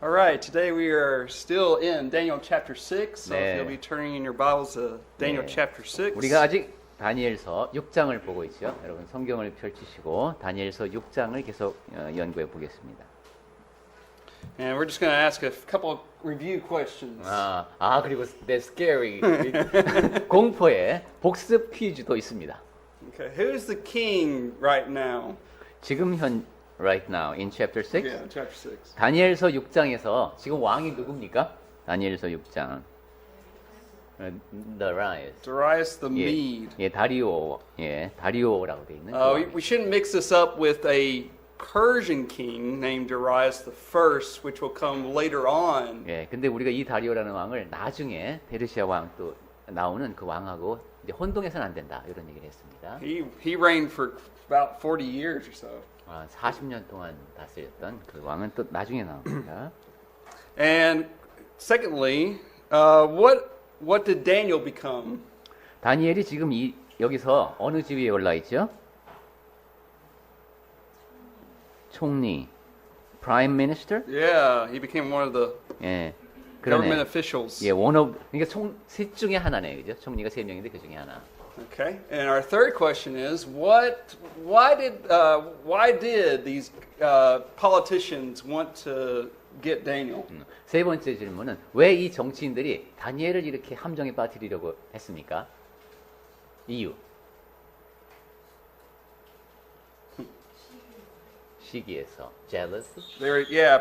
All right, today we are still in Daniel chapter 6. So 네. if you'll be turning in your Bibles to Daniel 네. chapter 6. 우리가 아직 다니엘서 6장을 보고 있죠. 여러분 성경을 펼치시고 다니엘서 6장을 계속 연구해 보겠습니다. And we're just going to ask a couple of review questions. 그리고 that's scary. 공포의 복습 퀴즈도 있습니다. Okay, who's the king right now? 지금 right now in chapter 6. Yeah, chapter 6. 다니엘서 6장에서 지금 왕이 누굽니까? 다니엘서 6장. Darius. Darius the Mede. 예, 다리오라고 돼 있는. 그 왕. We shouldn't mix this up with a Persian king named Darius the First, which will come later on. 예, 근데 우리가 이 다리오라는 왕을 나중에 페르시아 왕 또 나오는 그 왕하고 이제 혼동해서는 안 된다 이런 얘기를 했습니다. He reigned for about 40 years or so. 40년 동안 다스렸던 그 왕은 또 나중에 나옵니다. And secondly, what did Daniel become? 다니엘이 지금 여기서 어느 지위에 올라 있죠? 총리, Prime Minister? Yeah, he became one of the 예, government 그러네. officials. 예, 그러니까 셋 중에 하나네, 그죠? 총리가 3명인데 그 중에 하나. Okay, and our third question is, why did these politicians want to get Daniel? 세 번째 질문은 왜 이 정치인들이 다니엘을 이렇게 함정에 빠뜨리려고 했습니까? 이유. 시기해서. Jealous?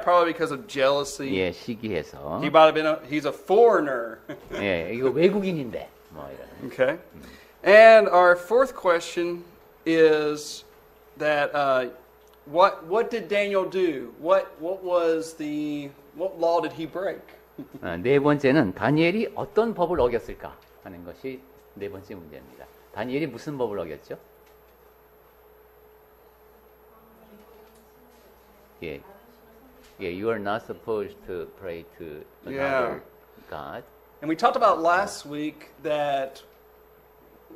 Probably because of jealousy. 예, 시기해서. He might have been he's a foreigner. 예, 이거 외국인인데. 뭐 이런. Okay. And our fourth question is that what did Daniel do? What law did he break? 네 번째는 다니엘이 어떤 법을 어겼을까 하는 것이 네 번째 문제입니다. 다니엘이 무슨 법을 어겼죠? 예, you are not supposed to pray to another God. And we talked about last week that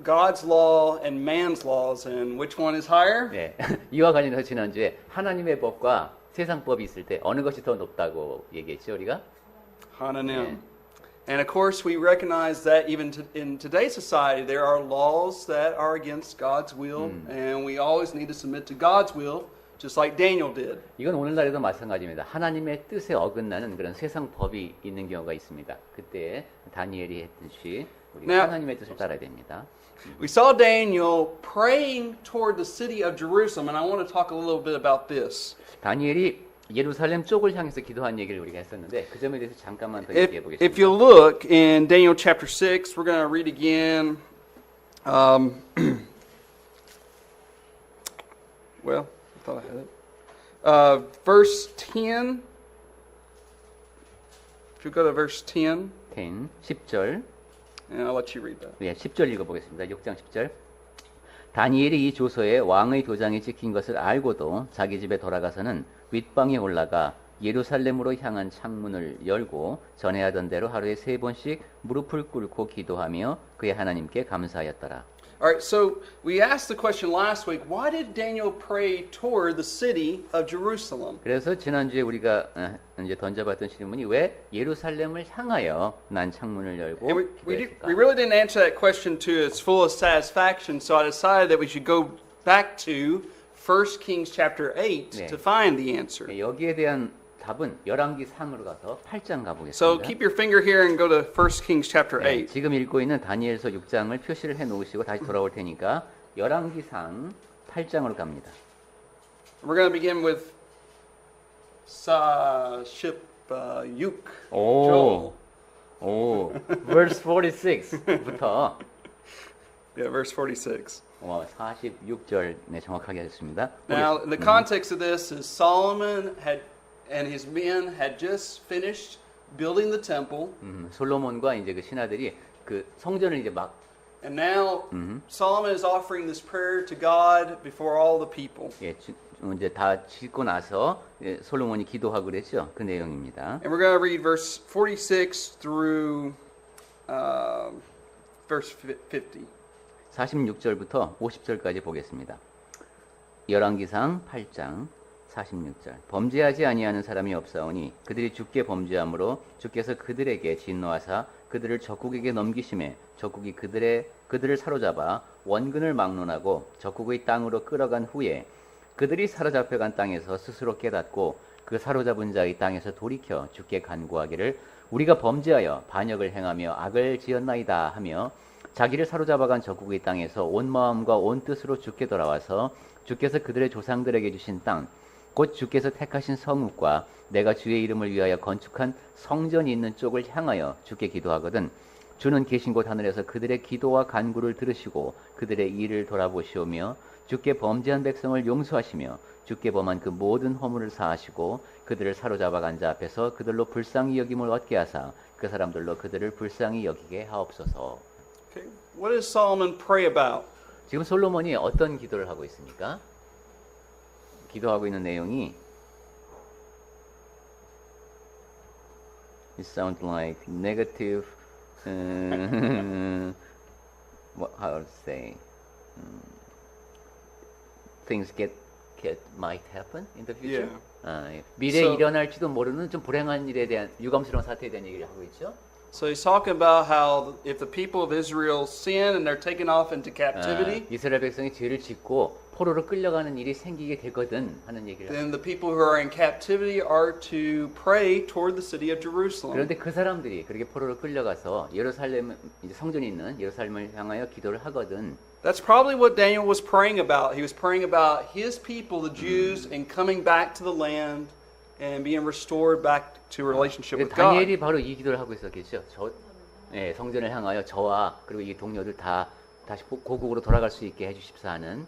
God's law and man's laws, and which one is higher? 네, 이와 관련해서 지난주에 하나님의 법과 세상 법이 있을 때 어느 것이 더 높다고 얘기했죠, 우리가? Hananim. And of course, we recognize that even in today's society, there are laws that are against God's will, and we always need to submit to God's will, just like Daniel did. 이건 오늘날에도 마찬가지입니다. 하나님의 뜻에 어긋나는 그런 세상 법이 있는 경우가 있습니다. 그때 다니엘이 했듯이 우리가 하나님의 뜻을 따라야 됩니다. We saw Daniel praying toward the city of Jerusalem, and I want to talk a little bit about this. 다니엘이 예루살렘 쪽을 향해서 기도한 얘기를 우리가 했었는데 그 점에 대해서 잠깐만 더 얘기해 보겠습니다. If you look in Daniel chapter 6, we're going to read again. Well, I thought I had it. Verse 10. If you go to verse 10, 10절. and I'll let you read that. 예, 10절 읽어보겠습니다. 6장 10절. 다니엘이 이 조서에 왕의 도장이 찍힌 것을 알고도 자기 집에 돌아가서는 윗방에 올라가 예루살렘으로 향한 창문을 열고 전에 하던 대로 하루에 3번씩 무릎을 꿇고 기도하며 그의 하나님께 감사하였더라. All right, so we asked the question last week, why did Daniel pray toward the city of Jerusalem? 그래서 지난주에 우리가 이제 던져봤던 질문이 왜 예루살렘을 향하여 난 창문을 열고 And we 기도했을까? really didn't answer that question to its fullest satisfaction, so I decided that we should go back to 1 Kings chapter 8 네. to find the answer. 여기에 대한 답은 열왕기상으로 가서 8장 가보겠습니다. So keep your finger here and go to 1 Kings chapter 네, 8. 지금 읽고 있는 다니엘서 6장을 표시를 해 놓으시고 다시 돌아올 테니까 열왕기상 8장으로 갑니다. We're going to begin with Ship-Yuk. Joel. 오, verse 46부터 Yeah, verse 46. 46절 네, 정확하게 하셨습니다. Now, the context of this is Solomon and his men had just finished building the temple, 솔로몬과 이제 그 신하들이 그 성전을 이제 막 and now Solomon is offering this prayer to God before all the people. 예, 이제 다 짓고 나서 솔로몬이 기도하고 그랬죠. 그 내용입니다. And we're going to read verse 46 through verse 50. 46절부터 50절까지 보겠습니다. 열왕기상 8장 46절. 범죄하지 아니하는 사람이 없사오니 그들이 주께 범죄함으로 주께서 그들에게 진노하사 그들을 적국에게 넘기심에 적국이 그들을 사로잡아 원근을 막론하고 적국의 땅으로 끌어간 후에 그들이 사로잡혀간 땅에서 스스로 깨닫고 그 사로잡은 자의 땅에서 돌이켜 주께 간구하기를 우리가 범죄하여 반역을 행하며 악을 지었나이다 하며 자기를 사로잡아간 적국의 땅에서 온 마음과 온 뜻으로 주께 돌아와서 주께서 그들의 조상들에게 주신 땅 곧 주께서 택하신 성읍과 내가 주의 이름을 위하여 건축한 성전이 있는 쪽을 향하여 주께 기도하거든 주는 계신 곳 하늘에서 그들의 기도와 간구를 들으시고 그들의 일을 돌아보시오며 주께 범죄한 백성을 용서하시며 주께 범한 그 모든 허물을 사하시고 그들을 사로잡아간 자 앞에서 그들로 불쌍히 여김을 얻게 하사 그 사람들로 그들을 불쌍히 여기게 하옵소서. Okay. What does Solomon pray about? 지금 솔로몬이 어떤 기도를 하고 있습니까? 기도하고 있는 내용이 It sounds like negative what how to say things might happen in the future. Yeah. 미래에 So- 일어날지도 모르는 좀 불행한 일에 대한 유감스러운 사태에 대한 얘기를 하고 있죠. So he's talking about how if the people of Israel sin and they're taken off into captivity, 이스라엘 백성이 죄를 짓고 포로로 끌려가는 일이 생기게 되거든 하는 얘기를 하고 then the people who are in captivity are to pray toward the city of Jerusalem. 그런데 그 사람들이 그렇게 포로로 끌려가서 예루살렘 이제 성전이 있는 예루살렘을 향하여 기도를 하거든. That's probably what Daniel was praying about. He was praying about his people, the Jews, and coming back to the land and being restored back to a relationship with God. 다니엘이 바로 이 기도를 하고 있었겠죠. 성전을 향하여 저와 그리고 이 동료들 다 다시 고국으로 돌아갈 수 있게 해주십사 하는.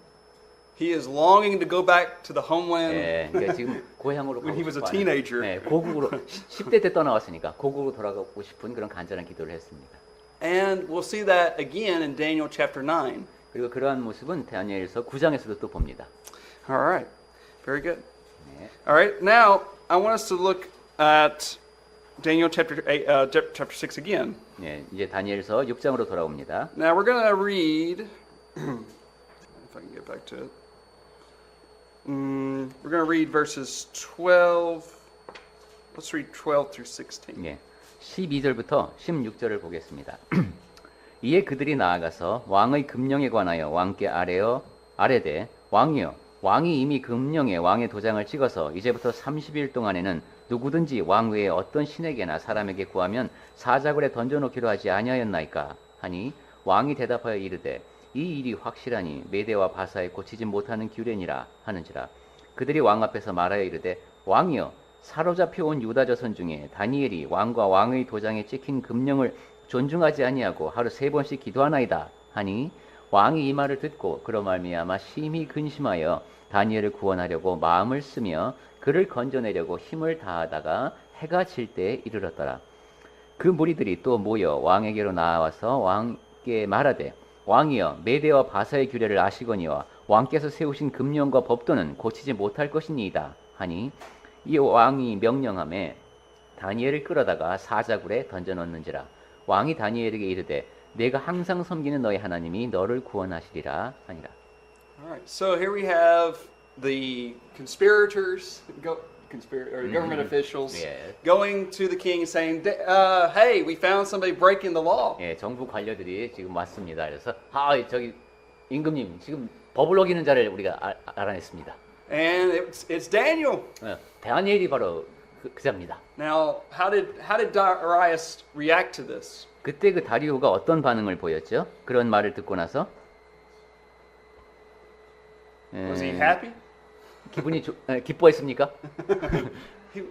He is longing to go back to the homeland. 그러니까 지금 고향으로 When 가고 he was a 싶어 teenager. 고국으로 10대 때 떠나왔으니까 고국으로 돌아가고 싶은 그런 간절한 기도를 했습니다. And we'll see that again in Daniel chapter 9. 그리고 그러한 모습은 다니엘서 9장에서도 또 봅니다. All right. Very good. 네. All right. Now, I want us to look at Daniel chapter 6 again. 이제 다니엘서 6장으로 돌아옵니다. Now, we're going to read if I can get back to it. We're going to read verses 12. Let's read 12 through 16. 12절부터 16절을 보겠습니다. 이에 그들이 나아가서 왕의 금령에 관하여 왕께 아뢰되 왕이여 왕이 이미 금령에 왕의 도장을 찍어서 이제부터 30일 동안에는 누구든지 왕 외에 어떤 신에게나 사람에게 구하면 사자굴에 던져놓기로 하지 아니하였나이까 하니 왕이 대답하여 이르되 이 일이 확실하니 메대와 바사에 고치지 못하는 규례니라 하는지라. 그들이 왕 앞에서 말하여 이르되 왕이여 사로잡혀 온 유다 자손 중에 다니엘이 왕과 왕의 도장에 찍힌 금령을 존중하지 아니하고 하루 3번씩 기도하나이다 하니 왕이 이 말을 듣고 그로 말미암아 심히 근심하여 다니엘을 구원하려고 마음을 쓰며 그를 건져내려고 힘을 다하다가 해가 질 때에 이르렀더라. 그 무리들이 또 모여 왕에게로 나와서 왕께 말하되 왕이여 메대와 바사의 규례를 아시거니와 왕께서 세우신 금령과 법도는 고치지 못할 것이니이다 하니 이 왕이 명령하매 다니엘을 끌어다가 사자굴에 던져넣는지라. 왕이 다니엘에게 이르되 내가 항상 섬기는 너의 하나님이 너를 구원하시리라 하니라. All right. So here we have the conspirators, government officials, Yes. going to the king and saying, "Hey, we found somebody breaking the law." 정부 관료들이 지금 왔습니다. 그래서 저기 임금님 지금 법을 어기는 자를 우리가 알아냈습니다. And it's Daniel. 다니엘이 바로 그 자입니다. Now, how did Darius react to this? 그때 그 다리오가 어떤 반응을 보였죠? 그런 말을 듣고 나서 Was he happy? 기분이 기뻐했습니까? He,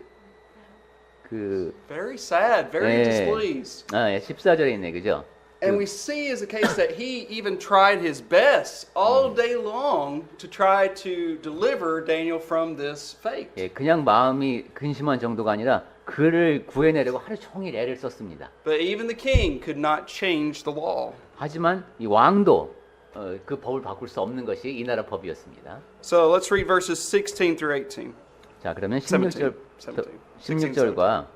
그 very sad, very displeased. 14절에 있네, 그죠? And we see as a case that he even tried his best all day long to try to deliver Daniel from this fate. 그냥 마음이 근심한 정도가 아니라 그를 구해내려고 하루 종일 애를 썼습니다. But even the king could not change the law. 하지만 이 왕도 그 법을 바꿀 수 없는 것이 이 나라 법이었습니다. So let's read verses 16 through 18. 자, 그러면 17. 16절과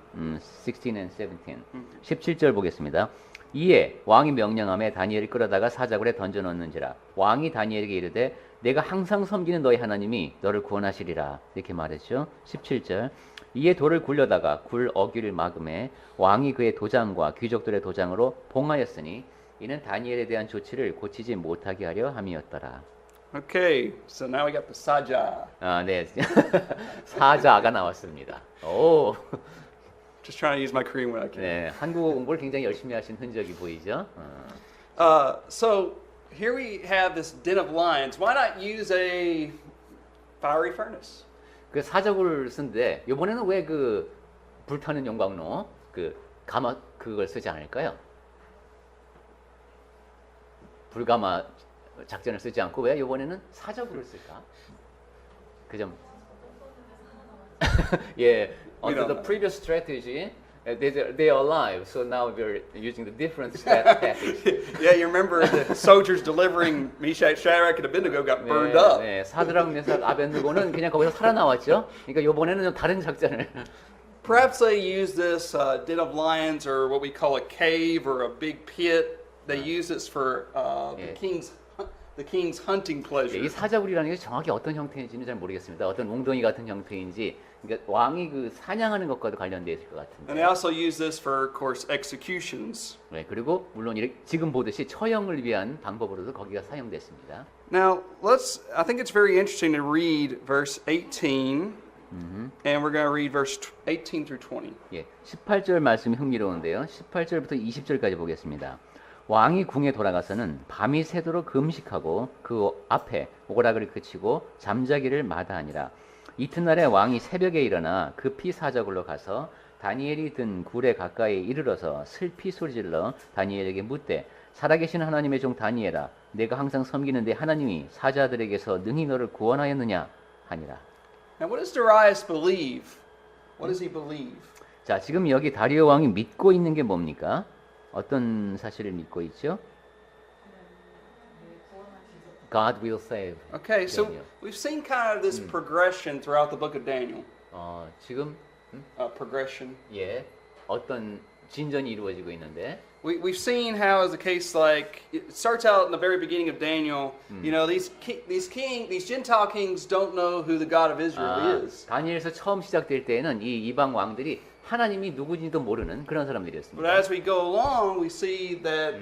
16 and 17. 17절 보겠습니다. 이에 왕이 명령함에 다니엘을 끌어다가 사자굴에 던져놓는지라. 왕이 다니엘에게 이르되 내가 항상 섬기는 너희 하나님이 너를 구원하시리라 이렇게 말했죠. 17절 이에 돌을 굴려다가 굴 어귀를 막음에 왕이 그의 도장과 귀족들의 도장으로 봉하였으니 이는 다니엘에 대한 조치를 고치지 못하게 하려 함이었더라. Okay, so now we got the Saja. 아, 네. 사자가 나왔습니다. 오. Just trying to use my Korean when I can. 네, 한국어 공부를 굉장히 열심히 하신 흔적이 보이죠. So here we have this den of lions. Why not use a fiery furnace? 그 사자굴을 쓴데 이번에는 왜 그 불타는 용광로 그 가마 그걸 쓰지 않을까요? 불가마 작전을 쓰지 않고 왜 이번에는 사자굴을 쓸까? 그 점. 예, under the previous strategy, they are alive, so now we're using the different tactics. Yeah, you remember the soldiers delivering Meshach, Shadrach, and Abednego got burned up. 네, 사드락, 메삭, 아벤느고는 그냥 거기서 살아나왔죠. 그러니까 이번에는 좀 다른 작전을. Perhaps they use this den of lions or what we call a cave or a big pit. They use this for Yeah. the king's hunting pleasure. 이 사자굴이라는 게 정확히 어떤 형태인지는 잘 모르겠습니다. 어떤 웅덩이 같은 형태인지, 그러니까 왕이 그 사냥하는 것과도 관련되어 있을 것 And 같은데. they also use this for, of course, executions. 네, 그리고 물론 이렇게 지금 보듯이 처형을 위한 방법으로도 거기가 사용됐습니다. Now, I think it's very interesting to read verse 18, and we're going to read verse 18 through 20. 예, 18절 말씀이 흥미로운데요. 18절부터 20절까지 보겠습니다. 왕이 궁에 돌아가서는 밤이 새도록 금식하고 그 앞에 오락을 그치고 잠자기를 마다하니라. 이튿날에 왕이 새벽에 일어나 급히 사자굴로 가서 다니엘이 든 굴에 가까이 이르러서 슬피 소리질러 다니엘에게 묻되 살아계신 하나님의 종 다니엘아 내가 항상 섬기는 내 하나님이 사자들에게서 능히 너를 구원하였느냐 하니라. Now, what does Darius believe? What does he believe? 자, 지금 여기 다리오 왕이 믿고 있는 게 뭡니까? 어떤 사실을 믿고 있죠? God will save. Okay, so Daniel. we've seen kind of this progression throughout the book of Daniel. 지금 Progression. 예, 어떤 진전이 이루어지고 있는데 We've seen how, as a case like it starts out in the very beginning of Daniel. You know, these Gentile kings don't know who the God of Israel is. 다니엘서 처음 시작될 때에는 이 이방 왕들이 하나님이 누구인지도 모르는 그런 But 사람들이었습니다. as we go along, we see that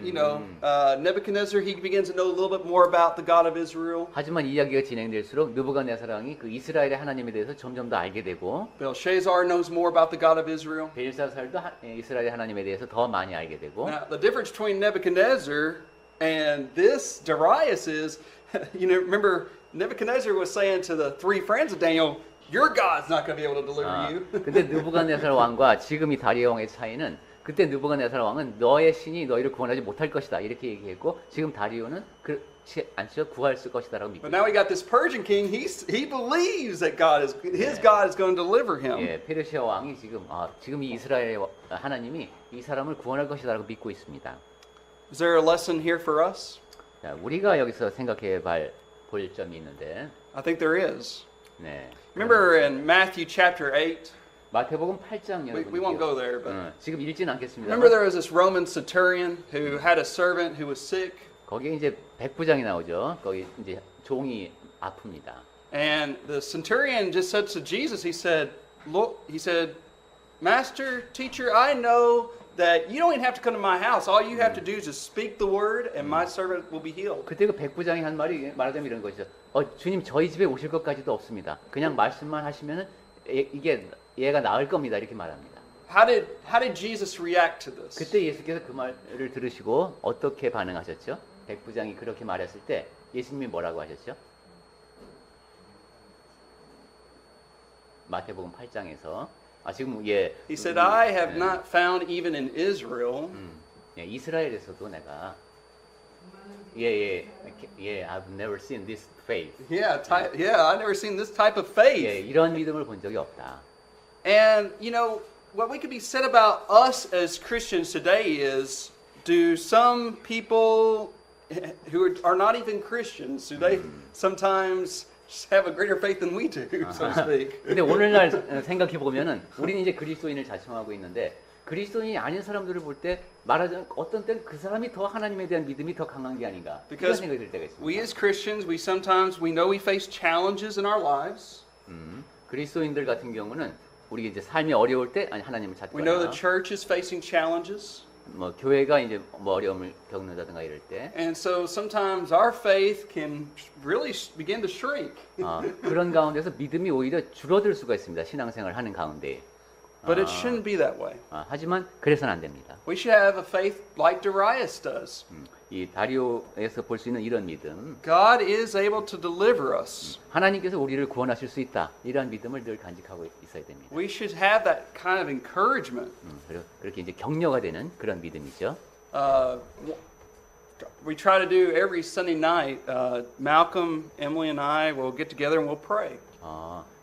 Nebuchadnezzar he begins to know a little bit more about the God of Israel. 하지만 이야기가 진행될수록 느부갓네살 왕이 그 이스라엘의 하나님에 대해서 점점 더 알게 되고 Belshazzar knows more about the God of Israel. 벨사살도 이스라엘의 하나님에 대해서 더 많이 알게 되고 Now, the difference between Nebuchadnezzar and this Darius is, remember Nebuchadnezzar was saying to the three friends of Daniel, "Your God's not going to be able to deliver you." 근데 느부갓네살 왕과 지금 이 다리오 왕의 차이는 그때 느부갓네살 왕은 너의 신이 너희를 구원하지 못할 것이다 이렇게 얘기했고 지금 다리오는 그렇지 않죠 구할 수 것이다라고 믿고 But now we got this Persian king. He believes that his God is going to deliver him. 예, 페르시아 왕이 지금 이 이스라엘의 하나님이 이 사람을 구원할 것이다라고 믿고 있습니다. Is there a lesson here for us? 자, 우리가 여기서 생각해 볼 점이 있는데 I think there is. 네. Remember in Matthew chapter 8, 마태복음 8장 we won't go there, but 지금 읽지는 않겠습니다. remember there was this Roman centurion who had a servant who was sick, 거기에 이제 백부장이 나오죠. 거기 이제 종이 아픕니다. and the centurion just said to Jesus, he said, "Master, teacher, I know that you don't even have to come to my house. All you have to do is just speak the word, and my servant will be healed." 그때 그 백부장이 한 말이 말하자면 이런 것이죠. 주님 저희 집에 오실 것까지도 없습니다. 그냥 말씀만 하시면은 얘가 나을 겁니다. 이렇게 말합니다. How did Jesus react to this? 그때 예수께서 그 말을 들으시고 어떻게 반응하셨죠? 백부장이 그렇게 말했을 때 예수님이 뭐라고 하셨죠? 마태복음 8장에서 지금 He said, "I have not found even in Israel." 이스라엘에서도 내가 I've never seen this faith. I've never seen this type of faith. 이런 믿음을 본 적이 없다. And what we could be said about us as Christians today is, do some people who are not even Christians, do they sometimes just have a greater faith than we do, so to speak. 근데 오늘날 생각해 보면은 우리는 이제 그리스도인을 자청하고 있는데 그리스도인이 아닌 사람들을 볼 때 말하자면 어떤 때는 그 사람이 더 하나님에 대한 믿음이 더 강한 게 아닌가 이런 Because 생각이 들 때가 있습니다. we as Christians, we know we face challenges in our lives. 그리스도인들 같은 경우는 우리 이제 삶이 어려울 때 아니 하나님을 We know the 찾거나 church is facing challenges. 뭐 교회가 이제 뭐 어려움을 겪는다든가 이럴 때 And so sometimes our faith can really begin to shrink. 그런 가운데서 믿음이 오히려 줄어들 수가 있습니다. 신앙생활 하는 가운데. But it shouldn't be that way. 하지만 그래서는 안 됩니다. We should have a faith like Darius does. 이 다리오에서 볼 수 있는 이런 믿음, God is able to deliver us. 하나님께서 우리를 구원하실 수 있다. 이러한 믿음을 늘 간직하고 있어야 됩니다. We should have that kind of encouragement. 그리고 그렇게 이제 격려가 되는 그런 믿음이죠. We try to do every Sunday night. Malcolm, Emily, and I will get together and we'll pray.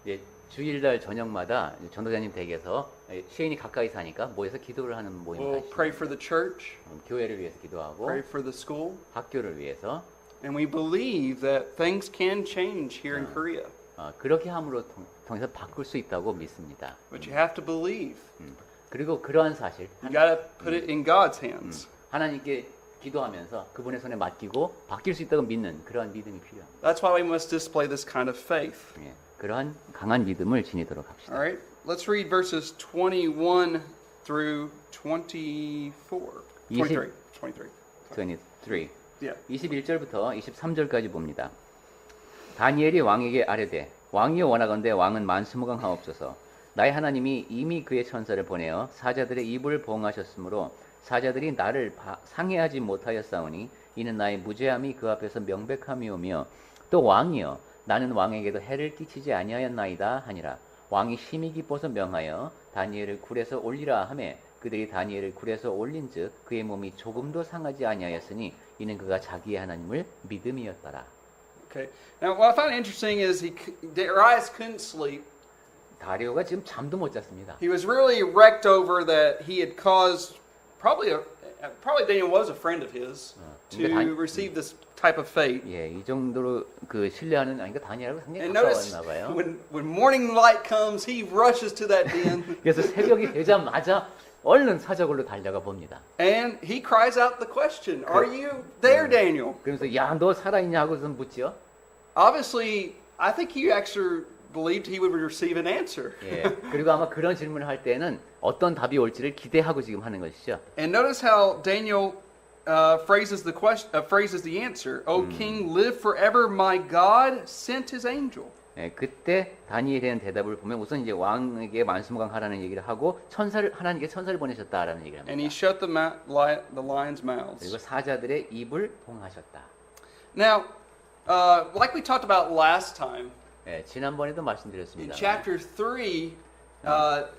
이제 주일날 저녁마다 전도자님 댁에서 시인이 가까이 사니까 모여서 기도를 하는 모임을 We'll 하시죠. pray for the church, 교회를 위해서 기도하고 pray for the school, 학교를 위해서 and we believe that things can change here in Korea. 그렇게 함으로 통해서 바꿀 수 있다고 믿습니다. But you have to believe. 그리고 그러한 사실 You got to put it in God's hands. 하나님께 기도하면서 그분의 손에 맡기고 바뀔 수 있다고 믿는 그러한 믿음이 필요합니다. That's why we must display this kind of faith. 예, 그러한 강한 믿음을 지니도록 합시다. All right, let's read verses 21 through 24. 23. 23. 23. Yeah. 21절부터 23절까지 봅니다. 다니엘이 왕에게 아뢰되 왕이여 원하건대 왕은 만수무강하옵소서. 나의 하나님이 이미 그의 천사를 보내어 사자들의 입을 봉하셨으므로 사자들이 나를 상해하지 못하였사오니 이는 나의 무죄함이 그 앞에서 명백함이오며 또 왕이여 나는 왕에게도 해를 끼치지 아니하였나이다 하니라. 왕이 심히 기뻐서 명하여 다니엘을 굴에서 올리라 하매 그들이 다니엘을 굴에서 올린즉 그의 몸이 조금도 상하지 아니하였으니 이는 그가 자기의 하나님을 믿음이었더라. Okay. Now, what I find interesting is Darius couldn't sleep. 다리오가 지금 잠도 못 잤습니다. He was really wrecked over that he had caused probably Daniel was a friend of his to receive this type of fate. 예, 이 정도로 그 신뢰하는 아니까 다니엘하고 상당히 And notice 가까웠나 봐요. when morning light comes, he rushes to that den 그래서 새벽이 되자마자 얼른 사자굴로 달려가 봅니다. and he cries out the question, "Are you there, Daniel?" 그러면서 야, 너 살아있냐고 묻죠. Obviously, I think he actually believed he would receive an answer. 예, 그리고 아마 그런 질문을 할 때는 어떤 답이 올지를 기대하고 지금 하는 것이죠. And notice how Daniel phrases the question, phrases the answer. "O king, live forever. My God sent his angel." 예, 그때 다니엘에 대한 대답을 보면 우선 이제 왕에게 만수무강하라는 얘기를 하고 하나님께 천사를 보내셨다라는 얘기를 And he 합니다. shut the lions' mouths. 그리고 사자들의 입을 봉하셨다. Now, like we talked about last time, 예, 지난번에도 in 말씀드렸습니다. chapter 3,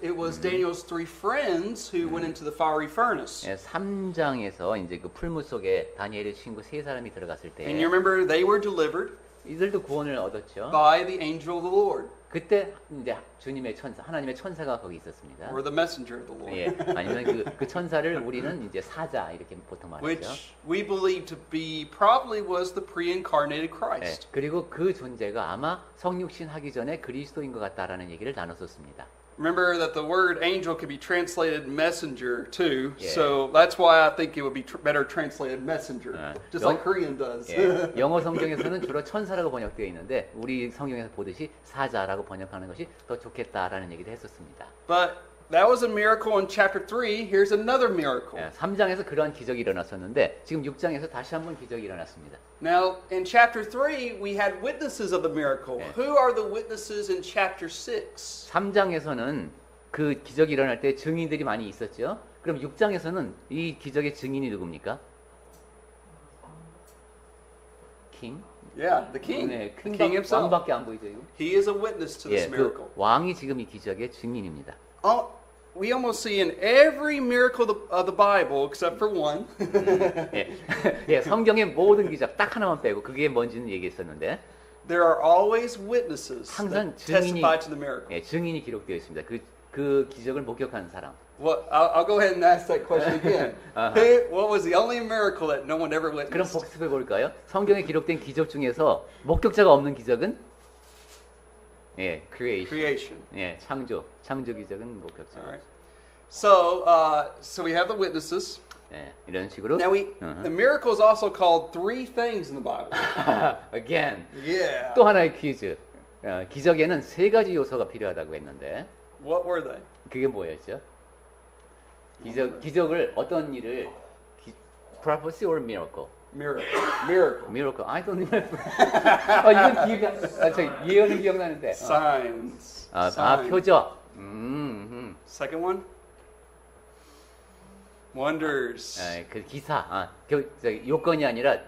it was Daniel's three friends who went into the fiery furnace. 예, 3장에서 이제 그 풀무 속에 다니엘의 친구 세 사람이 들어갔을 때 And you remember they were delivered 이들도 구원을 얻었죠. by the angel of the Lord, 그때 이제 주님의 천사, 하나님의 천사가 거기 있었습니다. or the messenger of the Lord, 예, 아니면 그 천사를 우리는 이제 사자 이렇게 보통 말하죠. which we believe to be probably was the pre-incarnated 예, Christ. 그리고 그 존재가 아마 성육신 하기 전에 그리스도인 것 같다라는 얘기를 나눴었습니다. Remember that the word angel could be translated messenger too, Yeah. so that's why I think it would be better translated messenger, just 영- like Korean does. 예, 영어 성경에서는 주로 천사라고 번역되어 있는데 우리 성경에서 보듯이 사자라고 번역하는 것이 더 좋겠다라는 얘기를 했었습니다. But that was a miracle in chapter 3. Here's another miracle. 예, 3장에서 그러한 기적이 일어났었는데 지금 6장에서 다시 한번 기적이 일어났습니다. Now, in chapter 3, we had witnesses of the miracle. Yeah. Who are the witnesses in chapter 6? 3장에서는 그 기적이 일어날 때 증인들이 많이 있었죠. 그럼 6장에서는 이 기적의 증인이 누굽니까? king? Yeah, the king. 네, The king himself. 왕밖에 안 보이죠. 이거? He is a witness to this 예, miracle. 그 왕이 지금 이 기적의 증인입니다. We almost see in every miracle of the Bible, except for one, 예, 예, 성경의 모든 기적 딱 하나만 빼고 그게 뭔지는 얘기했었는데 there are always witnesses 항상 that testify 증인이, to the miracle. 예, 증인이 기록되어 있습니다. 그 기적을 목격한 사람. Well, I'll go ahead and ask that question again. What was the only miracle that no one ever 그럼 witnessed? 복습해 볼까요? 성경에 기록된 기적 중에서 목격자가 없는 기적은 예, creation. Creation. 예, 창조 기적은 뭐 격정. All right. So we have the witnesses. 예, 이런 식으로. Now the miracle is also called three things in the Bible. Again. Yeah. 또 하나의 퀴즈. 기적에는 세 가지 요소가 필요하다고 했는데 What were they? 그게 뭐였죠? 기적을 어떤 일을 prophecy or miracle? Miracle. Miracle. Miracle. I don't remember. 이건 저 예언은 기억나는데. Signs. 아, 표적. Second one. Wonders. 그 기사. 요건이 아니라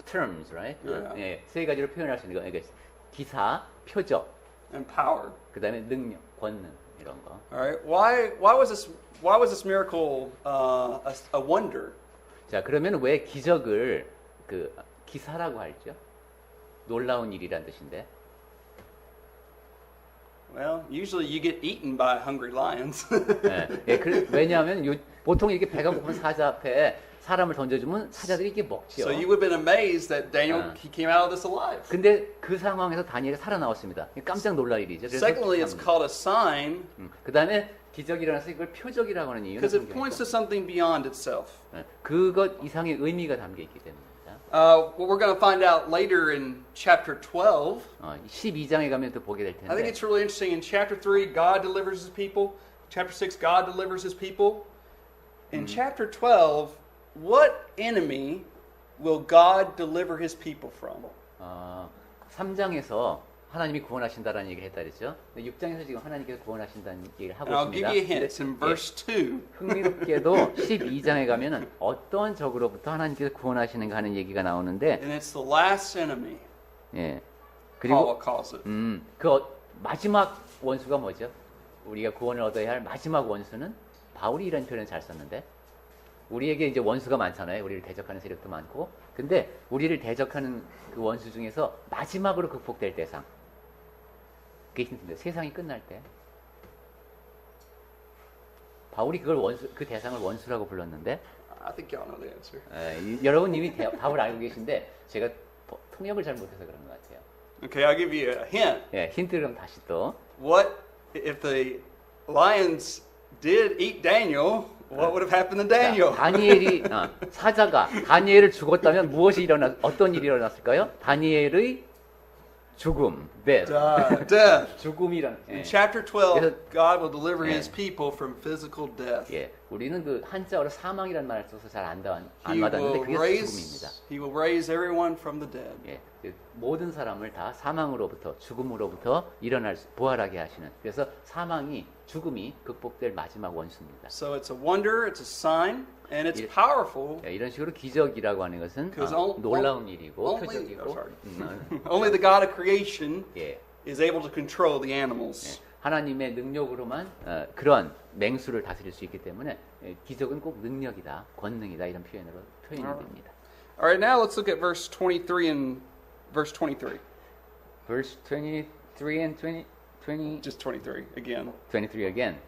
terms, right? Yeah. 예, 세 가지로 표현할 수 있는 거. 그러니까 기사, 표적, And power. 그다음에 능력, 권능 이런 거. All right. Why was this miracle a wonder? 자, 그러면 왜 기적을 그 기사라고 할죠? 놀라운 일이란 뜻인데. Well, usually you get eaten by hungry lions. 왜냐하면 보통 이렇게 배가 고픈 사자 앞에 사람을 던져주면 사자들이 이렇게 먹지요. So you would have been amazed that Daniel he came out of this alive. 근데 그 상황에서 다니엘이 살아나왔습니다. 깜짝 놀랄 일이죠. Secondly, it's called a sign 그 다음에 기적이 일어나서 이걸 표적이라고 하는 이유는 because it points to something beyond itself. 그것 이상의 의미가 담겨 있기 때문입니다. What we're going to find out later in chapter 12. 12장에 가면 또 보게 될 I think 텐데. it's really interesting. In chapter 3, God delivers his people. Chapter 6, God delivers his people. In chapter 12, what enemy will God deliver his people from? 3장에서 하나님이 구원하신다라는 얘기를 했다 그랬죠. 6장에서 지금 하나님께서 구원하신다는 얘기를 하고 And I'll give 있습니다. you a hint. It's in verse 2. 흥미롭게도 12장에 가면은 어떠한 적으로부터 하나님께서 구원하시는가 하는 얘기가 나오는데, And it's the last enemy, 예. Paul 그리고 calls it. 마지막 원수가 뭐죠? 우리가 구원을 얻어야 할 마지막 원수는 바울이라는 표현을 잘 썼는데, 우리에게 이제 원수가 많잖아요. 우리를 대적하는 세력도 많고, 근데 우리를 대적하는 그 원수 중에서 마지막으로 극복될 대상, 그게 힌트인데, 세상이 끝날 때 바울이 그 대상을 원수라고 불렀는데, I think y'all know the answer. 여러분 이미 답을 알고 계신데 제가 통역을 잘 못해서 그런 것 같아요. Okay, I'll give you a hint. 예, 힌트를 그럼 다시 또. What if the lions did eat Daniel? What would have happened to Daniel? 다니엘이 사자가 다니엘을 죽었다면 어떤 일이 일어났을까요? 다니엘의 죽음, death. Death. 죽음이란. In chapter 12, 그래서- God will deliver 예. his people from physical death. 예, 우리는 그 한자어로 사망이라는 말을 써서 잘 안 He 와닿는데 will 그게 죽음입니다. raise everyone from the dead. 예, 그 모든 사람을 다 사망으로부터 죽음으로부터 부활하게 하시는. 그래서 죽음이 극복될 마지막 원수입니다. So it's a wonder, it's a sign, and it's 예. powerful. 예, 이런 식으로 기적이라고 하는 것은 Because 놀라운 일이고 only- 표적이고. sorry. Only the God of creation 예, is able to control the animals. 하나님의 능력으로만 그런 맹수를 다스릴 수 있기 때문에 기적은 꼭 능력이다, 권능이다 이런 표현으로 표현이 됩니다. All right, now let's look at verse 23 and verse 23. Verse 23 and 20. Just 23 again. 23 again.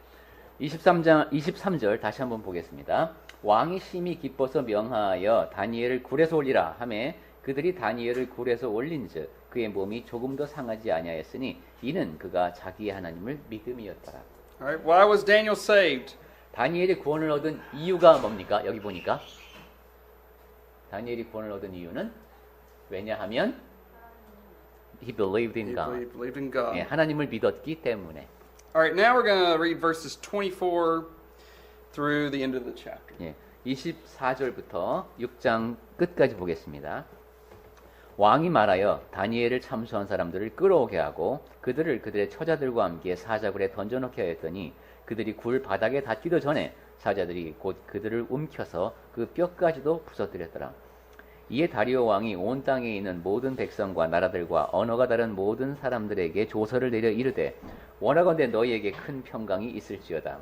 23절 다시 한번 보겠습니다. 왕이 심히 기뻐서 명하여 다니엘을 굴에서 올리라 하매 그들이 다니엘을 굴에서 올린즉 그의 몸이 조금 더 상하지 아니하였으니 이는 그가 자기의 하나님을 믿음이었더라. All right, why was Daniel saved? 다니엘이 구원을 얻은 이유가 뭡니까? 여기 보니까 다니엘이 구원을 얻은 이유는 왜냐하면 he believed in He God. believed in God. 예, 하나님을 믿었기 때문에. All right, now we're going to read verses 24 through the end of the chapter. 예, 24절부터 6장 끝까지 보겠습니다. 왕이 말하여 다니엘을 참수한 사람들을 끌어오게 하고 그들을 그들의 처자들과 함께 사자굴에 던져놓게 하였더니 그들이 굴 바닥에 닿기도 전에 사자들이 곧 그들을 움켜서 그 뼈까지도 부서뜨렸더라. 이에 다리오 왕이 온 땅에 있는 모든 백성과 나라들과 언어가 다른 모든 사람들에게 조서를 내려 이르되 원하건대 너희에게 큰 평강이 있을지어다.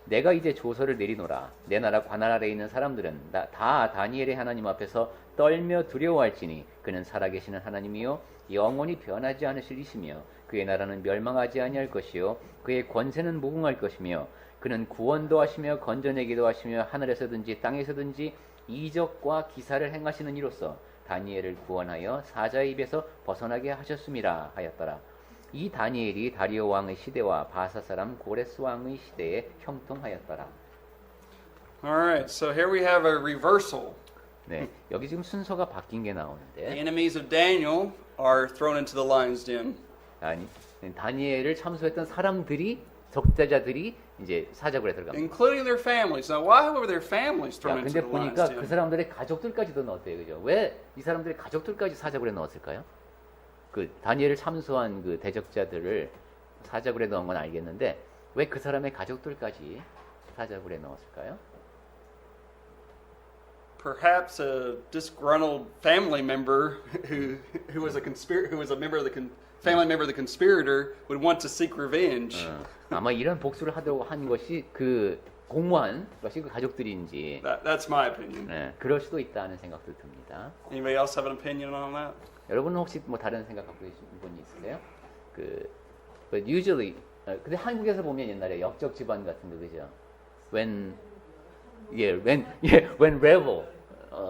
내가 이제 조서를 내리노라. 내 나라 관할 아래에 있는 사람들은 다 다니엘의 하나님 앞에서 떨며 두려워할지니 그는 살아계시는 하나님이요 영원히 변하지 않으실 이시며 그의 나라는 멸망하지 아니할 것이요 그의 권세는 무궁할 것이며 그는 구원도 하시며 건져내기도 하시며 하늘에서든지 땅에서든지 이적과 기사를 행하시는 이로써 다니엘을 구원하여 사자의 입에서 벗어나게 하셨음이라 하였더라. 이 다니엘이 다리오 왕의 시대와 바사 사람 고레스 왕의 시대에 형통하였더라. Alright, so here we have a reversal. 네, 여기 지금 순서가 바뀐 게 The 나오는데 enemies of Daniel are thrown into the lion's den. 아니, 다니엘을 참소했던 사람들이 적대자들이 이제 사자굴에 들어갑니다. Including their families. Now, why were their families 야, thrown into 근데 the lion's 보니까 den? 그 사람들의 가족들까지도 넣었대요, 그죠? 왜 이 사람들의 가족들까지 사자굴에 넣었을까요? 그 다니엘을 참소한 그 대적자들을 사자굴에 넣은 건 알겠는데 왜 그 사람의 가족들까지 사자굴에 넣었을까요? Perhaps a disgruntled family member who was a member of the family member of the conspirator would want to seek revenge. 아마 이런 복수를 하려고 한 것이 그 공모한 것이 그 가족들인지 That's my opinion. 네, 그럴 수도 있다는 생각도 듭니다. Anybody else have an opinion on that? 여러분은 혹시 뭐 다른 생각 갖고 계신 분이 있으세요? But usually, 근데 한국에서 보면 옛날에 역적 집안 같은 거 그죠? When rebel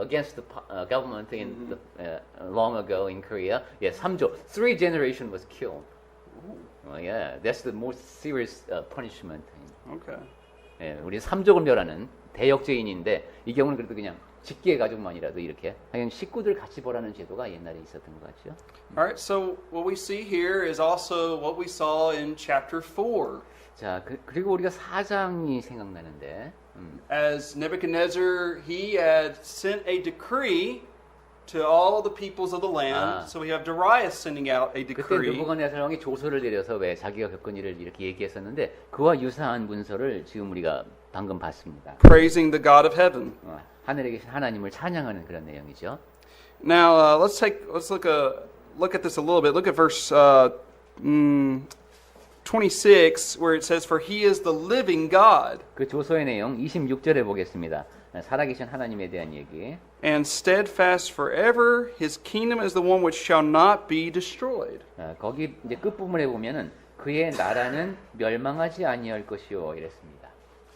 against the government in the, long ago in Korea, 삼조, 3 generation was killed. Yeah, that's the most serious punishment. Okay. 예, 우리 삼족을 멸하는 대역죄인인데 이 경우는 그래도 그냥 직계 가족만이라도 이렇게 그냥 식구들 같이 벌하는 제도가 옛날에 있었던 것 같죠. All right, so what we see here is also what we saw in chapter 4. 자, 그리고 우리가 4장이 생각나는데 As Nebuchadnezzar, he had sent a decree to all the peoples of the land. So we have Darius sending out a 그때 decree. 느부갓네살 왕이 조서를 내려서 왜 자기가 겪은 일을 이렇게 얘기했었는데 그와 유사한 문서를 지금 우리가 방금 봤습니다. Praising the God of heaven. 하늘에 계신 하나님을 찬양하는 그런 내용이죠. Now let's look at this a little bit. Look at verse 26, where it says, "For He is the living God, 그 조서의 내용 26절에 보겠습니다. 살아계신 하나님에 대한 얘기. and steadfast forever. His kingdom is the one which shall not be destroyed." 거기 이제 끝 부분에 보면은 그의 나라는 멸망하지 아니할 것이요 이랬습니다.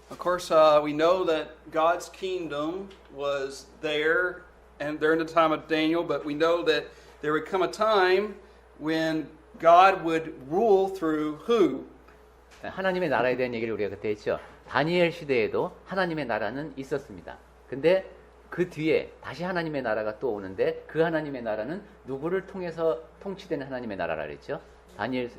Of course, we know that God's kingdom was there, and during the time of Daniel, but we know that there would come a time when God would rule through who? 하나님의 나라에 대한 얘기를 우리가 그때 했죠. 다니엘 시대에도 하나님의 나라는 있었습니다. 근데 그 뒤에 다시 하나님의 나라가 또 오는데 그 하나님의 나라는 누구를 통해서 통치되는 하나님의 나라라 그랬죠? 다니엘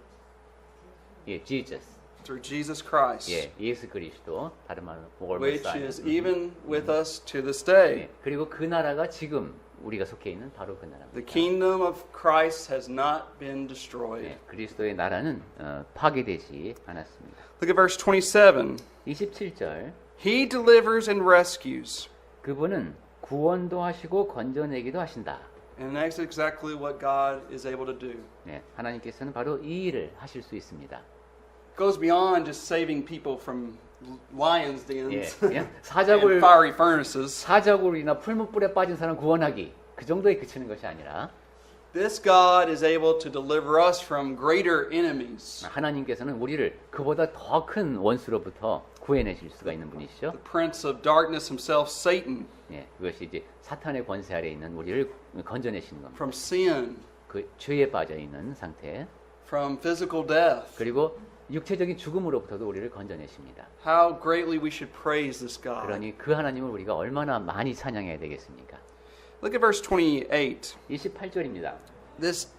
Jesus. Through Jesus Christ, 예수 그리스도 다른 말로 which is even with us to this day. 그리고 그 나라가 지금 우리가 속해 있는 바로 그 나라입니다. The kingdom of Christ has not been destroyed. 그리스도의 나라는 파괴되지 않았습니다. Look at verse 27. 27절 He delivers and rescues. 그분은 구원도 하시고 건져내기도 하신다. And that's exactly what God is able to do. 하나님께서는 바로 이 일을 하실 수 있습니다. It goes beyond just saving people from lions' dens 그냥 and 사자굴 fiery furnaces. 사자굴이나 풀무불에 빠진 사람 구원하기 그 정도에 그치는 것이 아니라 This God is able to deliver us from greater enemies. 하나님께서는 우리를 그보다 더 큰 원수로부터 구해내실 수가 있는 분이시죠. The prince of darkness himself, Satan, 그것이 이제 사탄의 권세 아래 있는 우리를 건져내시는 겁니다. from sin, 그 죄에 빠져 있는 상태 from physical death. 그리고 육체적인 죽음으로부터도 우리를 건져내십니다. How greatly we should praise this God. 그러니 그 하나님을 우리가 얼마나 많이 찬양해야 되겠습니까? Look at verse 28. 28절입니다. This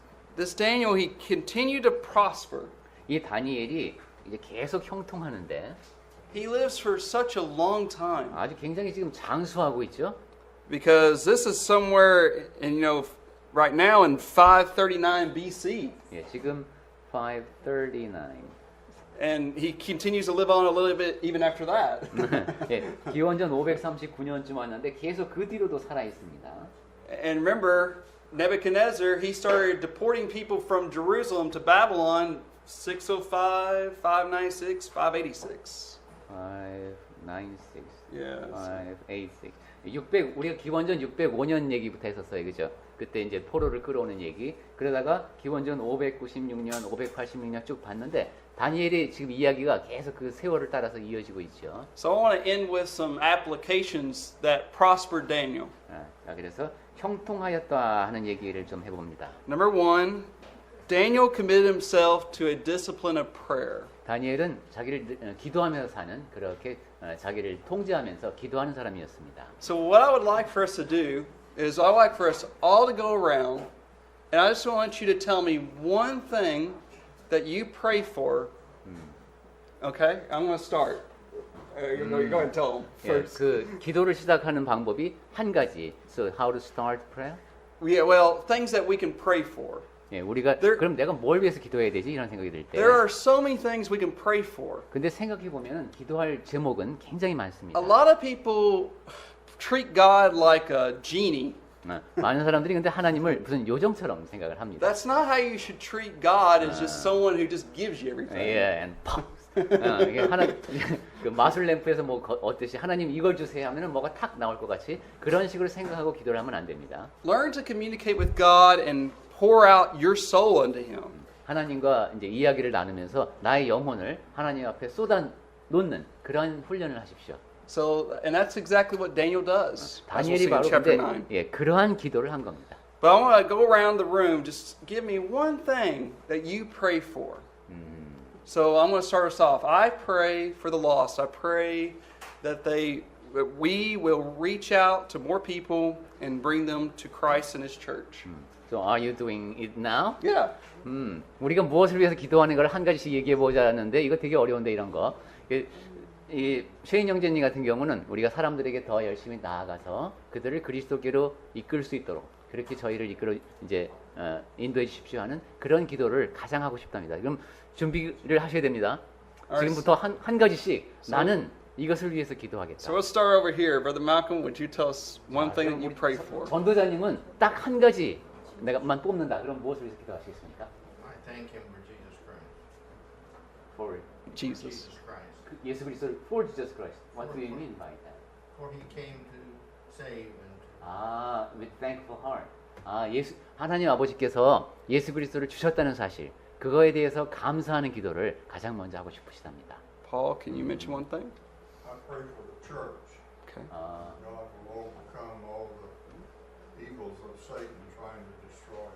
Daniel, he continued to prosper. 이 다니엘이 이제 계속 형통하는데 He lives for such a long time 아주 굉장히 지금 장수하고 있죠. because this is somewhere in, right now in 539 BC. 지금 539. And he continues to live on a little bit even after that. 기원전 539년쯤 왔는데 계속 그 뒤로도 살아 있습니다. And remember, Nebuchadnezzar, he started deporting people from Jerusalem to Babylon 605, 596, 586. 596. Yes. 586. 600 우리가 기원전 605년 얘기부터 했었어요. 그죠? 그때 이제 포로를 끌어오는 얘기. 그러다가 기원전 596년, 586년 쭉 봤는데 다니엘이 지금 이야기가 계속 그 세월을 따라서 이어지고 있죠. So I want to end with some applications that prospered Daniel. 자, 그래서 형통하였다 하는 얘기를 좀 해봅니다. Number one, Daniel committed himself to a discipline of prayer. 다니엘은 자기를 기도하면서 사는 그렇게 자기를 통제하면서 기도하는 사람이었습니다. So what I would like for us to do is I would like for us all to go around and I just want you to tell me one thing that you pray for. Okay? I'm going to start. You go ahead and tell them 예, first. 그 기도를 시작하는 방법이 한 가지. So how to start prayer? Yeah, well, things that we can pray for. 예, 우리가 There- 그럼 내가 뭘 위해서 기도해야 되지? 이런 생각이 들 때. There are so many things we can pray for. 근데 생각해 보면은 기도할 제목은 굉장히 많습니다. A lot of people treat God like a genie. 많은 사람들이 근데 하나님을 무슨 요정처럼 생각을 합니다. That's not how you should treat God as just someone who just gives you everything. 예, and pop. 이게 하나 그 마술 램프에서 뭐 어듯이 하나님 이걸 주세요 하면은 뭐가 탁 나올 것 같이 그런 식으로 생각하고 기도를 하면 안 됩니다. Learn to communicate with God and pour out your soul unto Him. 하나님과 이제 이야기를 나누면서 나의 영혼을 하나님 앞에 쏟아 놓는 그런 훈련을 하십시오. So, and that's exactly what Daniel does. As we'll see 다니엘이 in 바로 chapter 근데 9. 예, 그러한 기도를 한 겁니다. But I want to go around the room. Just give me one thing that you pray for. So I'm going to start us off. I pray for the lost. I pray that we will reach out to more people and bring them to Christ and His church. So are you doing it now? Yeah. 우리가 무엇을 위해서 기도하는 걸 한 가지씩 얘기해 보자는데 이거 되게 어려운데 이런 거. 이 쉐인 형제님 같은 경우는 우리가 사람들에게 더 열심히 나아가서 그들을 그리스도께로 이끌 수 있도록 그렇게 저희를 이끌어 이제 인도해 주십시오 하는 그런 기도를 가장 하고 싶답니다. 그럼 준비를 하셔야 됩니다. 지금부터 한 가지씩 나는 이것을 위해서 기도하겠다. So we'll start over here. Brother Malcolm, would you tell us one thing that you pray for? 전도자님은 딱 한 가지 내가만 뽑는다. 그럼 무엇을 위해서 기도하시겠습니까? I thank him for Jesus Christ. For Jesus. Christ. 예수 그리스도 for Jesus Christ. What do you mean by that? For he came to save and 아, with thankful heart. 아, 하나님 아버지께서 예수 그리스도를 주셨다는 사실, 그거에 대해서 감사하는 기도를 가장 먼저 하고 싶으시답니다. Paul, can you mention one thing? I pray for the church. Okay. 아, God will overcome all the evils of Satan trying to destroy.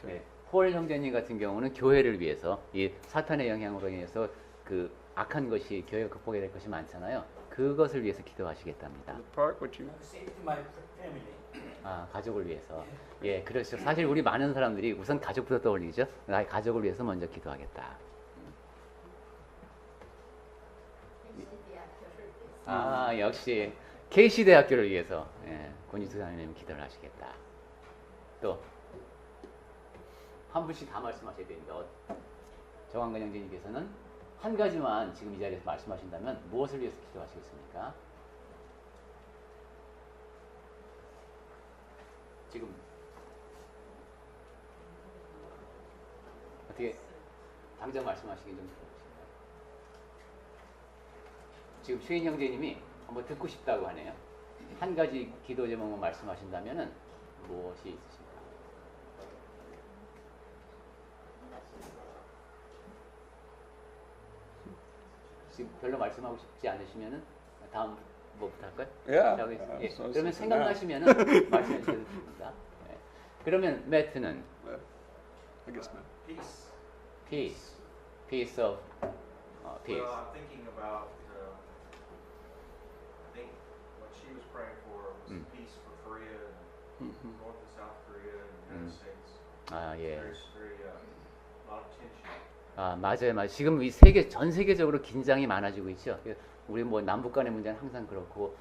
네. 폴 형제님 같은 경우는 교회를 위해서 이 사탄의 영향으로 인해서 그 악한 것이 교회가 극복해야 될 것이 많잖아요. 그것을 위해서 기도하시겠답니다. Park, would you? Safety to my family. 아, 가족을 위해서. 예, 그렇죠. 사실 우리 많은 사람들이 우선 가족부터 떠올리죠. 나의 가족을 위해서 먼저 기도하겠다. 아, 역시 KC 대학교를 위해서 권지수 장님 기도를 하시겠다. 또 한 분씩 다 말씀하셔야 됩니다. 정한근 형제님께서는 한 가지만 지금 이 자리에서 말씀하신다면 무엇을 위해서 기도하시겠습니까? 지금 어떻게 당장 말씀하시기 좀 그렇습니다. 지금 최인 형제님이 한번 듣고 싶다고 하네요. 한 가지 기도 제목만 말씀하신다면은 무엇이 있으십니까? 지금 별로 말씀하고 싶지 않으시면은 다음 뭐부터 할까요? Yeah. 저기, 예. So it's 그러면 now. 생각나시면은 말씀해 주셔도 됩니다. 예. 그러면 매트는 I guess not. Peace. peace, peace of peace. Well, I'm thinking about, I think what she was praying for was peace for Korea, and North and South Korea, and the United States. 아 예. There's very a lot of tension. 아 맞아요, 맞아요. 지금 이 전 세계적으로 긴장이 많아지고 있죠. 우리 뭐 남북 간의 문제는 항상 그렇고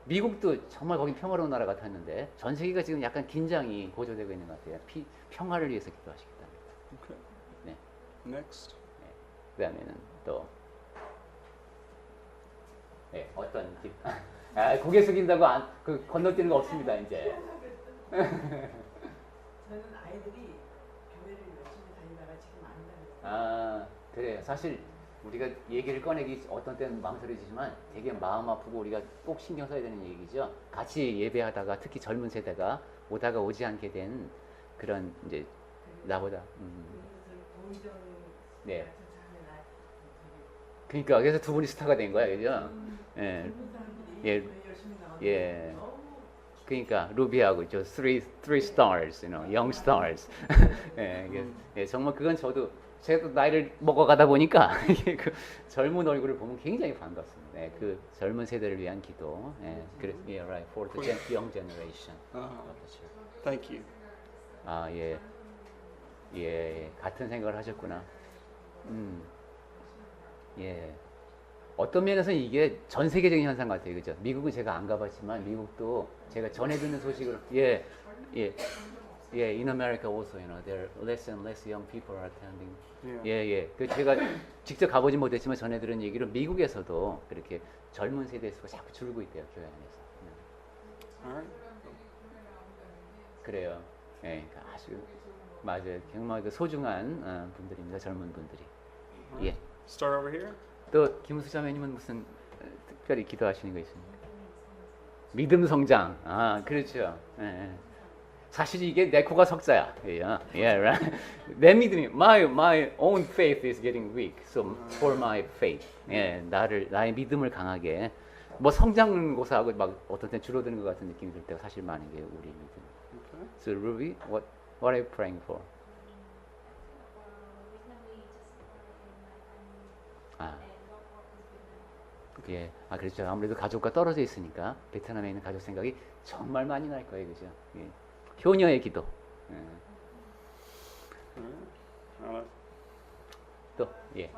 미국도 정말 거긴 평화로운 나라 같았는데 전 세계가 지금 약간 긴장이 고조되고 있는 것 같아요. 평화를 위해서 기도하시겠다. Okay. 네. Next. 그다음에는 또 네, 어떤 팁? 아, 고개 숙인다고 그 건너뛰는 거 없습니다 이제. 저는 아이들이 교회를 열심히 다니다가 지금 안 다니고 아 그래요. 사실 우리가 얘기를 꺼내기 어떤 때는 망설여지지만 되게 마음 아프고 우리가 꼭 신경 써야 되는 얘기죠. 같이 예배하다가 특히 젊은 세대가 오다가 오지 않게 된 그런 이제 나보다 동정 네. 그러니까 그래서 두 분이 스타가 된 거야, 그죠? 예. 젊은 사람들이 예. 교회 열심히 나가는 예. 너무 그러니까 루비하고 저 three stars, young stars. 예, 예, 정말 그건 제가 나이를 먹어가다 보니까 그 젊은 얼굴을 보면 굉장히 반갑습니다. 예, 그 젊은 세대를 위한 기도. 예, 그래, yeah, right, for the young generation. 그렇죠. Thank you. 아, 예, 예, 같은 생각을 하셨구나. 예. 어떤 면에서는 이게 전 세계적인 현상 같아요, 그죠? 미국은 제가 안 가봤지만 미국도 제가 전해 듣는 소식으로 예, in America also, there are less and less young people are attending. 예. 그 제가 직접 가보진 못했지만 전해 들은 얘기로 미국에서도 그렇게 젊은 세대 수가 자꾸 줄고 있대요, 교회 안에서. All right. 그래요. 예, 그러니까 아주 맞아요. 정말 그 소중한 분들입니다, 젊은 분들이. 예. Start over here. 또 김우수 자매님은 무슨 특별히 기도하시는 거 있습니까? 믿음 성장. 아, 그렇죠. 예. 사실 이게 내 코가 석자야. Yeah, right. 내 믿음이 my own faith is getting weak. So for my faith. 예, 나의 믿음을 강하게 뭐 성장고사하고 막 어떤 때 줄어드는 것 같은 느낌이 들 때가 사실 많은 게 우리 믿음. Okay. So Ruby, what are you praying for? 아. 예, 아 그렇죠. 아무래도 가족과 떨어져 있으니까 베트남에 있는 가족 생각이 정말 많이 날 거예요, 그죠? 예. 효녀의 기도. 예. 또 예.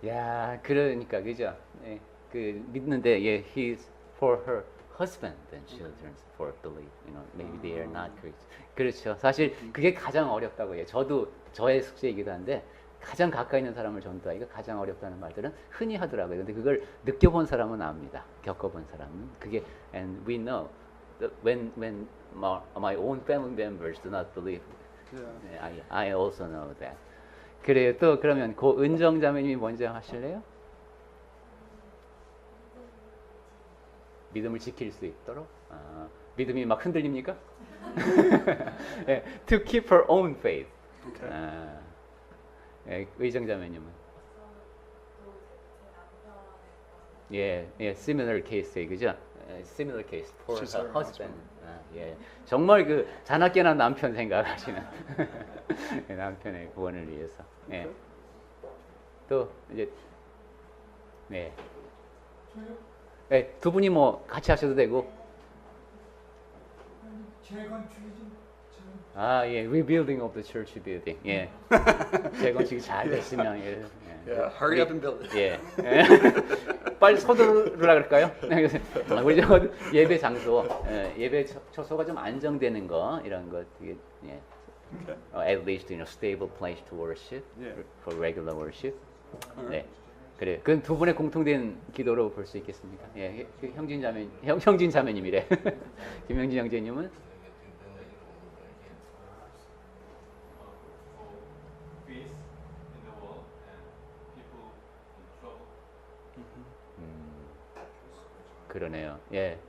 야, 그러니까 그죠? 예, 그 믿는데 예, he's for her husband and children for belief. Maybe they are not Christian. 그렇죠. 사실 그게 가장 어렵다고 해요. 저도 저의 숙제이기도 한데. 가장 가까이 있는 사람을 전도하기가 가장 어렵다는 말들은 흔히 하더라고요. 근데 그걸 느껴본 사람은 압니다. 겪어본 사람은 그게 and we know that when my own family members do not believe, I also know that. 그래요. 또 그러면 고 은정 자매님이 먼저 하실래요? 믿음을 지킬 수 있도록. 믿음이 막 흔들립니까? 예, to keep her own faith. Okay. 예, 의정자매님은 예, similar case, 그죠? Similar case for She's her her husband. 예, 정말 그 자나깨나 남편 생각하시는 남편의 구원을 위해서. 예. 또 이제 네, 두 분이 뭐 같이 하셔도 되고. 아, 예, rebuilding of the church building. 예, 재건축이 잘 됐으면 예. Yeah, hurry up and build it. 예. 빨리 서두르라 그럴까요? 우리 저 예배 장소, 예배 처소가 좀 안정되는 거 이런 것 되게 예. At least stable place to worship for regular worship. 네, 그래. 그건 두 분의 공통된 기도로 볼 수 있겠습니까? 예, 형진 자매님이래. 김형진 형제님은 Peace in the world and people in trouble. 그러네요. 예,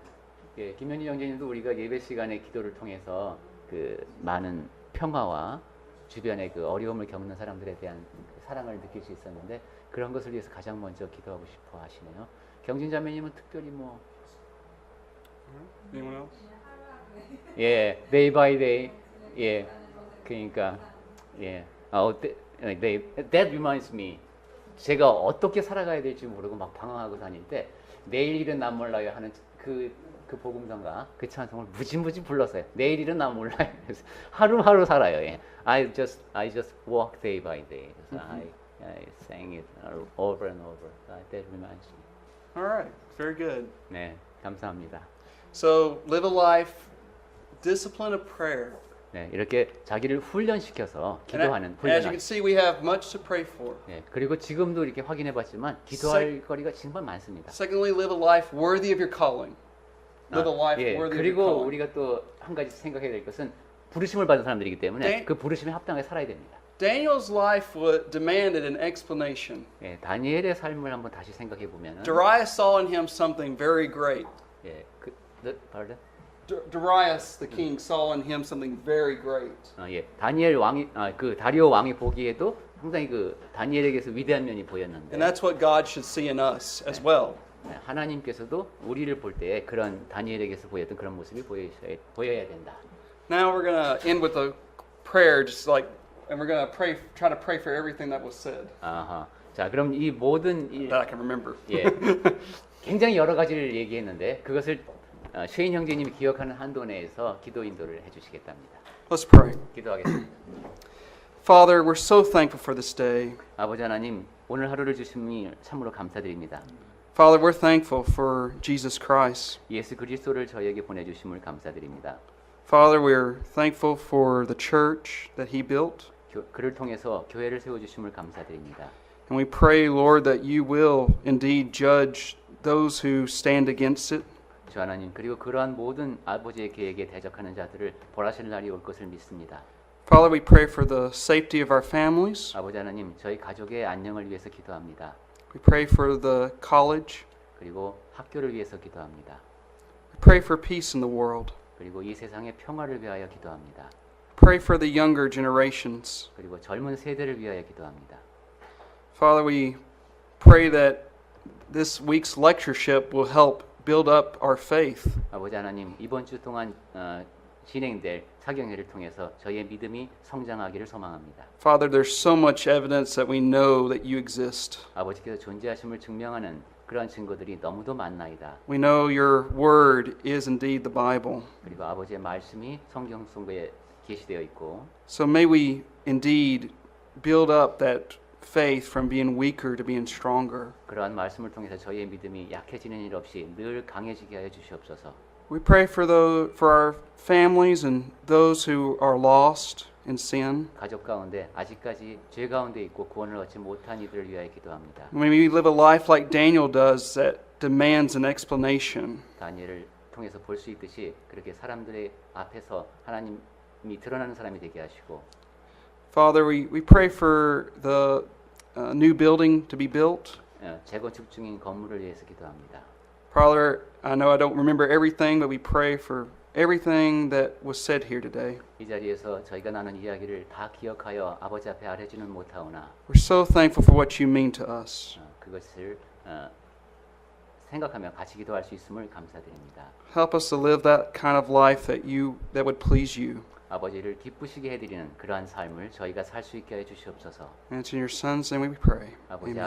예, 김현진 형제님도 우리가 예배 시간의 기도를 통해서 그 많은 평화와 주변의 그 어려움을 겪는 사람들에 대한 그 사랑을 느낄 수 있었는데 그런 것을 위해서 가장 먼저 기도하고 싶어 하시네요. 경진 자매님은 특별히 뭐 Anyone else? 예, day by day 예, 그러니까 예, that reminds me. 제가 어떻게 살아가야 될지 모르고 막 방황하고 다닐 때 내일 일은 난 몰라요 하는 그 복음성가 그 찬송을 무진무진 불렀어요. 내일 일은 난 몰라요. 그래서 하루하루 살아요. 예. I just walk day by day. 그래서 I sang it over and over. That reminds me. All right, very good. 네, 감사합니다. So live a life, discipline of prayer. 네, 이렇게 자기를 훈련시켜서 And 기도하는 as you 훈련하는. can see, we have much to pray for. 네, 그리고 지금도 이렇게 확인해봤지만 기도할 거리가 정말 많습니다. Secondly, live a life worthy of your calling. Live a life 예, worthy of your 그리고 calling. 우리가 또 한 가지 생각해야 될 것은 부르심을 받은 사람들이기 때문에 네. 그 부르심에 합당하게 살아야 됩니다. Daniel's life demanded an explanation. 예, 다니엘의 삶을 한번 다시 생각해 보면은 Darius saw in him something very great. 예, pardon? Darius, the king, saw in him something very great. 예, 다니엘 왕이 그 다리오 왕이 보기에도 상당히 그 다니엘에게서 위대한 면이 보였는데. And that's what God should see in us as well. 하나님께서도 우리를 볼 때 그런 다니엘에게서 보였던 그런 모습이 보여야 된다. Now we're going to end with a prayer, just like, and we're going to pray, try to pray for everything that was said 아하. 자, 그럼 이 모든 that I can remember. 예, 굉장히 여러 가지를 얘기했는데 그것을 쉐인 형제님이 기억하는 한도 내에서 기도 인도를 해주시겠답니다. Let's pray. 기도하겠습니다. Father, we're so thankful for this day. 아버지 하나님, 오늘 하루를 주심이 참으로 감사드립니다. Father, we're thankful for Jesus Christ. 예수 그리스도를 저에게 보내주심을 감사드립니다. Father, we're thankful for the church that He built. 그를 통해서 교회를 세워주심을 감사드립니다. And we pray, Lord, that you will indeed judge those who stand against it. 주 하나님, 그리고 그러한 모든 아버지의 계획에 대적하는 자들을 벌하실 날이 올 것을 믿습니다. Father, we pray for the safety of our families. 아버지 하나님, 저희 가족의 안녕을 위해서 기도합니다. We pray for the college. 그리고 학교를 위해서 기도합니다. We pray for peace in the world. 그리고 이 세상의 평화를 위하여 기도합니다. Pray for the younger generations. 그리고 젊은 세대를 위하여 기도합니다. Father, we pray that this week's lectureship will help build up our faith. 아버지 하나님, 이번 주 동안 진행될 사경회를 통해서 저희의 믿음이 성장하기를 소망합니다. Father, there's so much evidence that we know that you exist. 아버지께서 존재하심을 증명하는 그러한 증거들이 너무도 많나이다. We know your word is indeed the Bible. 그리고 아버지의 말씀이 성경 속에 계시되어 있고, So may we indeed build up that faith from being weaker to being stronger. 그러한 말씀을 통해서 저희의 믿음이 약해지는 일 없이 늘 강해지게 하여 주시옵소서. We pray for our families and those who are lost in sin. 가족 가운데 아직까지 죄 가운데 있고 구원을 얻지 못한 이들을 위하여 기도합니다. May we live a life like Daniel does that demands an explanation. 다니엘을 통해서 볼 수 있듯이 그렇게 사람들의 앞에서 하나님이 드러나는 사람이 되게 하시고, Father, we pray for the new building to be built. 재건축 중인 건물을 위해서 기도합니다. Father, I know I don't remember everything, but we pray for everything that was said here today. 이 자리에서 저희가 나눈 이야기를 다 기억하여 아버지 앞에 아뢰지는 못하오나 We're so thankful for what you mean to us. 그것을 생각하며 같이 기도할 수 있음을 감사드립니다. Help us to live that kind of life that would please you. 아버지를 기쁘시게 해드리는 그러한 삶을 저희가 살 수 있게 해 주시옵소서. And it's in your Son's name we pray. 아버지 Amen.